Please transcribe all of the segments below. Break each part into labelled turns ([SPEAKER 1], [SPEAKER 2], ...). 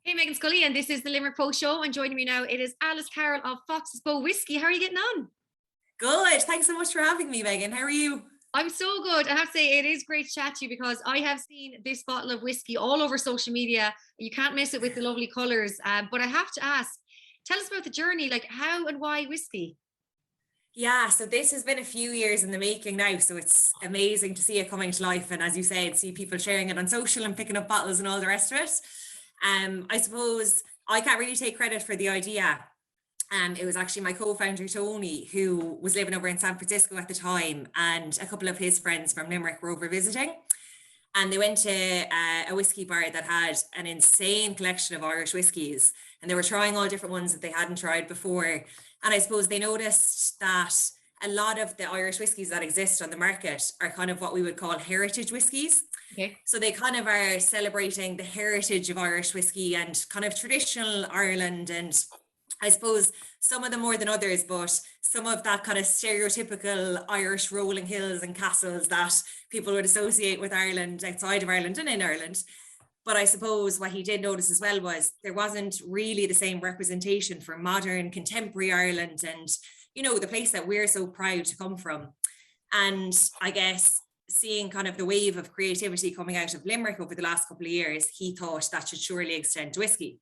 [SPEAKER 1] Hey, Meghann Scully, and this is the Limerick Post Show. And joining me now, it is Alice Carrol of Fox's Bow Whiskey. How are you getting on?
[SPEAKER 2] Good. Thanks so much for having me, Meghann. How are you?
[SPEAKER 1] I'm so good. I have to say, it is great to chat to you because I have seen this bottle of whiskey all over social media. You can't miss it with the lovely colours. But I have to ask, tell us about the journey, like how and why whiskey?
[SPEAKER 2] Yeah, so this has been a few years in the making now, so it's amazing to see it coming to life. And as you said, see people sharing it on social and picking up bottles and all the rest of it. I suppose I can't really take credit for the idea. It was actually my co-founder Tony, who was living over in San Francisco at the time, and a couple of his friends from Limerick were over visiting. And they went to a whiskey bar that had an insane collection of Irish whiskies, and they were trying all different ones that they hadn't tried before. And I suppose they noticed that a lot of the Irish whiskies that exist on the market are kind of what we would call heritage whiskies.
[SPEAKER 1] Okay.
[SPEAKER 2] So they kind of are celebrating the heritage of Irish whiskey and kind of traditional Ireland, and I suppose some of them more than others, but some of that kind of stereotypical Irish rolling hills and castles that people would associate with Ireland, outside of Ireland and in Ireland. But I suppose what he did notice as well was there wasn't really the same representation for modern contemporary Ireland and, the place that we're so proud to come from. And I guess seeing kind of the wave of creativity coming out of Limerick over the last couple of years, he thought that should surely extend to whiskey.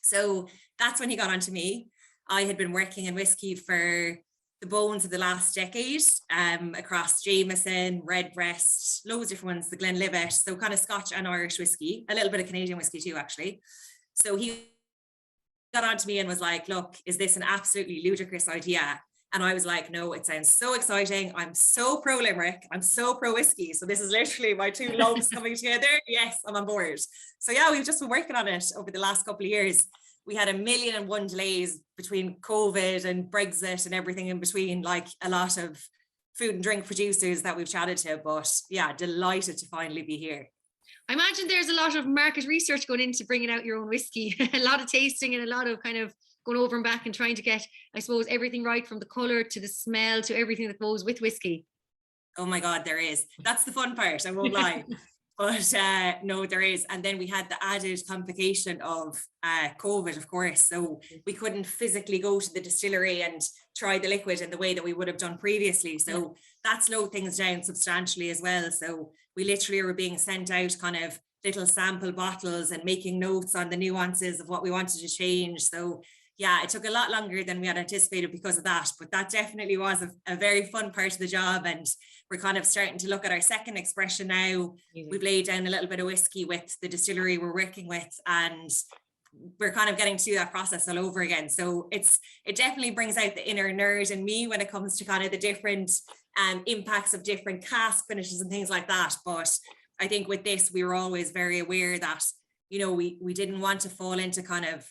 [SPEAKER 2] So that's when he got onto me. I had been working in whiskey for the bones of the last decade, across Jameson, Redbreast, loads of different ones, the Glenlivet, so kind of Scotch and Irish whiskey, a little bit of Canadian whiskey too, actually. So he got onto me and was like, look, is this an absolutely ludicrous idea? And I was like, no, it sounds so exciting. I'm so pro Limerick. I'm so pro whiskey. So this is literally my two loves coming together. Yes, I'm on board. So yeah, we've just been working on it over the last couple of years. We had 1,000,001 delays between COVID and Brexit and everything in between, like a lot of food and drink producers that we've chatted to. But yeah, delighted to finally be here.
[SPEAKER 1] I imagine there's a lot of market research going into bringing out your own whiskey, a lot of tasting and a lot of kind of going over and back and trying to get, I suppose, everything right from the colour to the smell to everything that goes with whiskey.
[SPEAKER 2] Oh my God, there is. That's the fun part, I won't lie. But no, there is. And then we had the added complication of COVID, of course. So we couldn't physically go to the distillery and try the liquid in the way that we would have done previously. So that slowed things down substantially as well. So we literally were being sent out kind of little sample bottles and making notes on the nuances of what we wanted to change. So yeah, it took a lot longer than we had anticipated because of that, but that definitely was a very fun part of the job. And we're kind of starting to look at our second expression now. We've laid down a little bit of whiskey with the distillery we're working with, and we're kind of getting to do that process all over again. So it definitely brings out the inner nerd in me when it comes to kind of the different impacts of different cask finishes and things like that. But I think with this, we were always very aware that, we didn't want to fall into kind of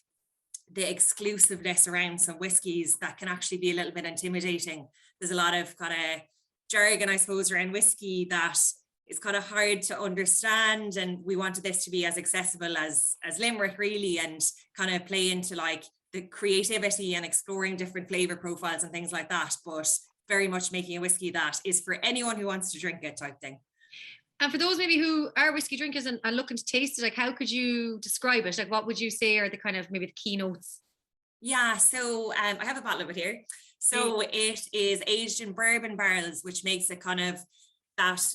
[SPEAKER 2] the exclusiveness around some whiskies that can actually be a little bit intimidating. There's a lot of kind of jargon, I suppose, around whiskey that is kind of hard to understand. And we wanted this to be as accessible as Limerick really, and kind of play into like the creativity and exploring different flavor profiles and things like that. But very much making a whiskey that is for anyone who wants to drink it type thing.
[SPEAKER 1] And for those maybe who are whiskey drinkers and looking to taste it, like how could you describe it? Like what would you say are the kind of maybe the keynotes?
[SPEAKER 2] Yeah, so I have a bottle of it here. So it is aged in bourbon barrels, which makes it kind of that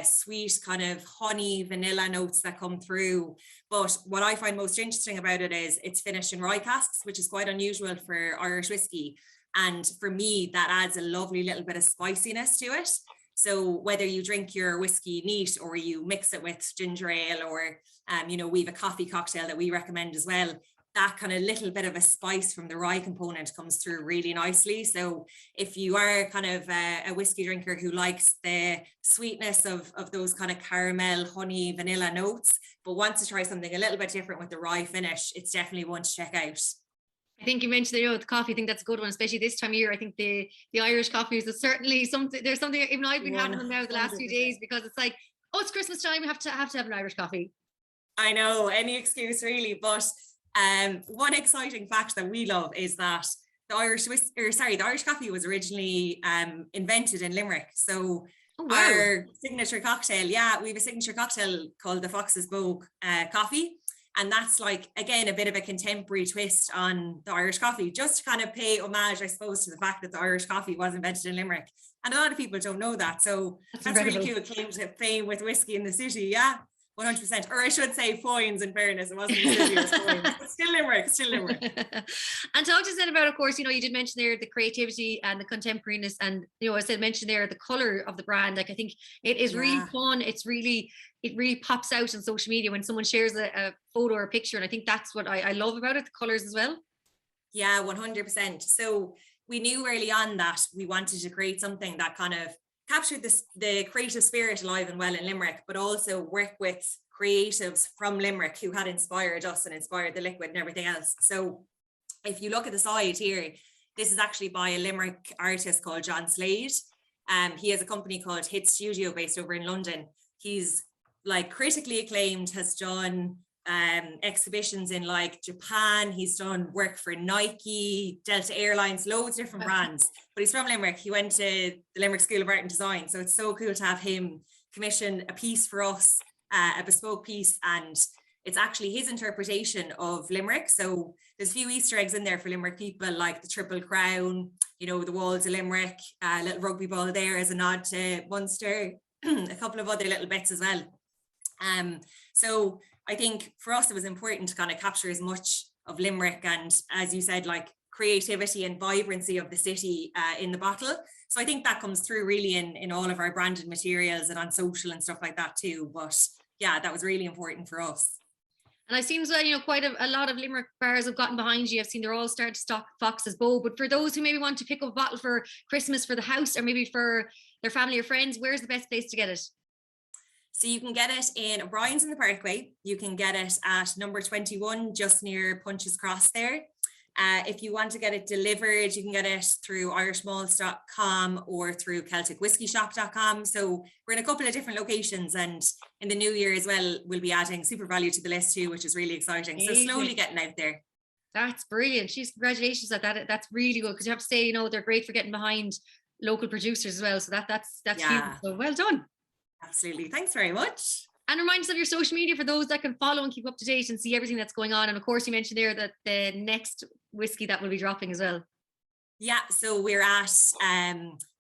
[SPEAKER 2] sweet kind of honey vanilla notes that come through. But what I find most interesting about it is it's finished in rye casks, which is quite unusual for Irish whiskey. And for me, that adds a lovely little bit of spiciness to it. So whether you drink your whiskey neat or you mix it with ginger ale or, we have a coffee cocktail that we recommend as well, that kind of little bit of a spice from the rye component comes through really nicely. So if you are kind of a whiskey drinker who likes the sweetness of those kind of caramel, honey, vanilla notes, but wants to try something a little bit different with the rye finish, it's definitely one to check out.
[SPEAKER 1] I think you mentioned the coffee. I think that's a good one, especially this time of year. I think the Irish coffee is certainly something. There's something even I've been having them now the last few days because it's like, oh, it's Christmas time. We have to have an Irish coffee.
[SPEAKER 2] I know, any excuse really. But one exciting fact that we love is that the Irish coffee was originally invented in Limerick. So our signature cocktail, we have a signature cocktail called the Fox's Bow coffee. And that's like, again, a bit of a contemporary twist on the Irish coffee, just to kind of pay homage, I suppose, to the fact that the Irish coffee was invented in Limerick. And a lot of people don't know that. So that's really cool, claim to fame with whiskey in the city. Yeah, 100%. Or I should say foins, in fairness. It wasn't the city, it was foins. But still Limerick, still Limerick.
[SPEAKER 1] And talk to us then about, of course, you did mention there the creativity and the contemporariness, and I said mentioned there the color of the brand. Like, I think it is really fun. It really pops out on social media when someone shares a photo or a picture, and I think that's what I love about it, the colors as well.
[SPEAKER 2] Yeah, 100%. So we knew early on that we wanted to create something that kind of captured the creative spirit alive and well in Limerick, but also work with creatives from Limerick who had inspired us and inspired the liquid and everything else. So if you look at the side here, this is actually by a Limerick artist called John Slade. He has a company called Hit Studio based over in London. He's like critically acclaimed, has done exhibitions in like Japan. He's done work for Nike, Delta Airlines, loads of different brands, but he's from Limerick. He went to the Limerick School of Art and Design. So it's so cool to have him commission a piece for us, a bespoke piece, and it's actually his interpretation of Limerick. So there's a few Easter eggs in there for Limerick people, like the Triple Crown, the walls of Limerick, a little rugby ball there as a nod to Munster, a couple of other little bits as well. So I think for us, it was important to kind of capture as much of Limerick and, as you said, like creativity and vibrancy of the city in the bottle. So I think that comes through really in all of our branded materials and on social and stuff like that too. But yeah, that was really important for us.
[SPEAKER 1] And I've seen as well, quite a lot of Limerick bars have gotten behind you. I've seen they're all starting to stock Fox's Bow. But for those who maybe want to pick up a bottle for Christmas for the house, or maybe for their family or friends, where's the best place to get it?
[SPEAKER 2] So you can get it in O'Brien's in the Parkway. You can get it at number 21, just near Punches Cross there. If you want to get it delivered, you can get it through irishmalls.com or through celticwhiskeyshop.com. So we're in a couple of different locations, and in the new year as well, we'll be adding Super Value to the list too, which is really exciting. Amazing. So slowly getting out there.
[SPEAKER 1] That's brilliant. Jeez, congratulations at that. That's really good, because you have to say, they're great for getting behind local producers as well. So that's huge. So well done.
[SPEAKER 2] Absolutely. Thanks very much.
[SPEAKER 1] And remind us of your social media for those that can follow and keep up to date and see everything that's going on. And of course, you mentioned there that the next whiskey that will be dropping as well.
[SPEAKER 2] Yeah, so we're at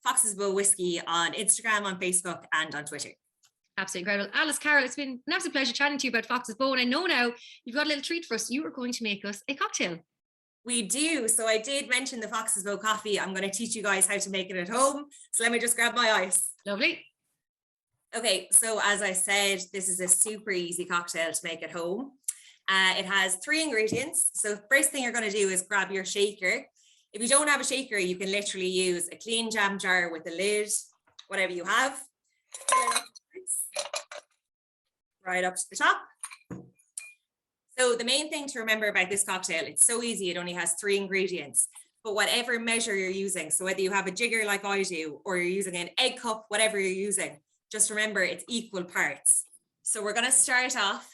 [SPEAKER 2] Fox's Bow Whiskey on Instagram, on Facebook, and on Twitter.
[SPEAKER 1] Absolutely incredible. Alice, Carrol, it's been an absolute pleasure chatting to you about Fox's Bow. And I know now you've got a little treat for us. You are going to make us a cocktail.
[SPEAKER 2] We do. So I did mention the Fox's Bow coffee. I'm going to teach you guys how to make it at home. So let me just grab my ice.
[SPEAKER 1] Lovely.
[SPEAKER 2] Okay, so as I said, this is a super easy cocktail to make at home. It has 3 ingredients. So first thing you're going to do is grab your shaker. If you don't have a shaker, you can literally use a clean jam jar with a lid, whatever you have. Right up to the top. So the main thing to remember about this cocktail, it's so easy. It only has 3 ingredients. But whatever measure you're using, so whether you have a jigger like I do, or you're using an egg cup, whatever you're using, just remember it's equal parts. So we're going to start off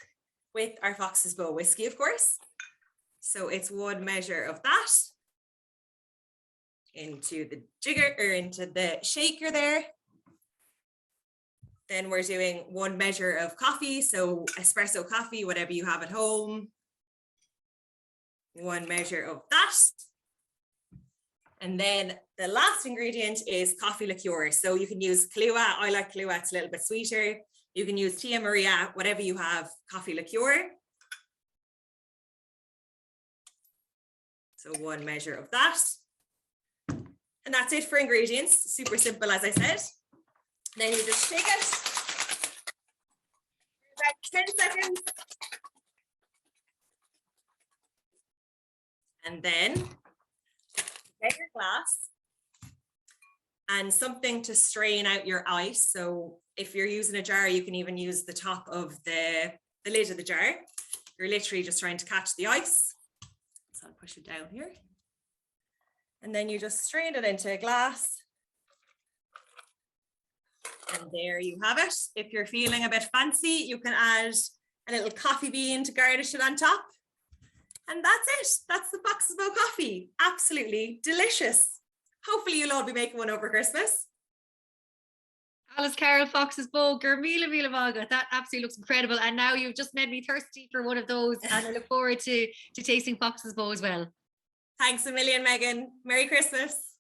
[SPEAKER 2] with our Fox's Bow whiskey, of course. So it's 1 measure of that into the jigger, or into the shaker there. Then we're doing 1 measure of coffee, so espresso coffee, whatever you have at home. 1 measure of that. And then the last ingredient is coffee liqueur. So you can use Kahlua. I like Kahlua, it's a little bit sweeter. You can use Tia Maria, whatever you have, coffee liqueur. So 1 measure of that. And that's it for ingredients. Super simple, as I said. Then you just shake it for about 10 seconds. And then get your glass and something to strain out your ice. So if you're using a jar, you can even use the top of the lid of the jar. You're literally just trying to catch the ice. So I'll push it down here. And then you just strain it into a glass. And there you have it. If you're feeling a bit fancy, you can add a little coffee bean to garnish it on top. And that's it. That's the Fox's Bow coffee. Absolutely delicious. Hopefully you'll all be making one over Christmas.
[SPEAKER 1] Alice Carrol Fox's Bow, Mila Mila Maga. That absolutely looks incredible. And now you've just made me thirsty for one of those. And I look forward to tasting Fox's Bow as well.
[SPEAKER 2] Thanks a million, Meghann. Merry Christmas.